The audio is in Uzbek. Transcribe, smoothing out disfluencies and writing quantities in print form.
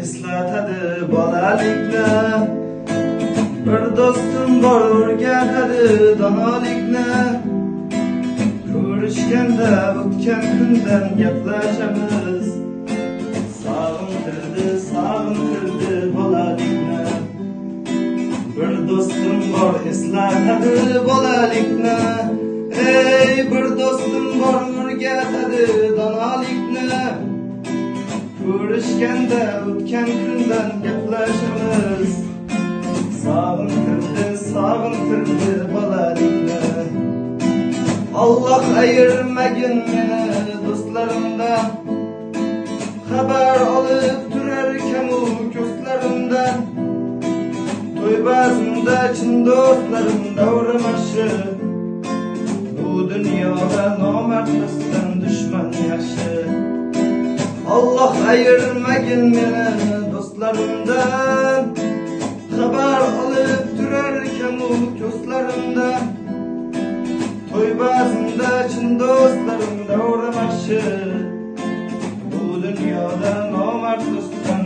eslatadi bolalikni. Bir do'stim bor o'rgatadi donolikni. Ko'rishganda o'tgan kundan gaplashamiz. Sog'intirdi bolalikni. Bir do'stim bor eslatadi bolalikni. Ey bir do'stim bor o'rgatadi donolikni. Ko'rishganda o'tgan kundan gaplashamiz. Sog'intirdi bolalikni. Allah ayırmagin meni do'stlarimdan. Xabar olib turar kamu ko'zlarimdan. To'y bazmda chin do'stlarim davramashi. Bu dunyoda nomard do'stdan dushman yaxshi. Allah ayırmagin meni do'stlarimdan. Xabar olib turar kamu ko'zlarimdan. To'y bazmda chin do'stlarim davramashi. Bu dunyoda nomard do'stdan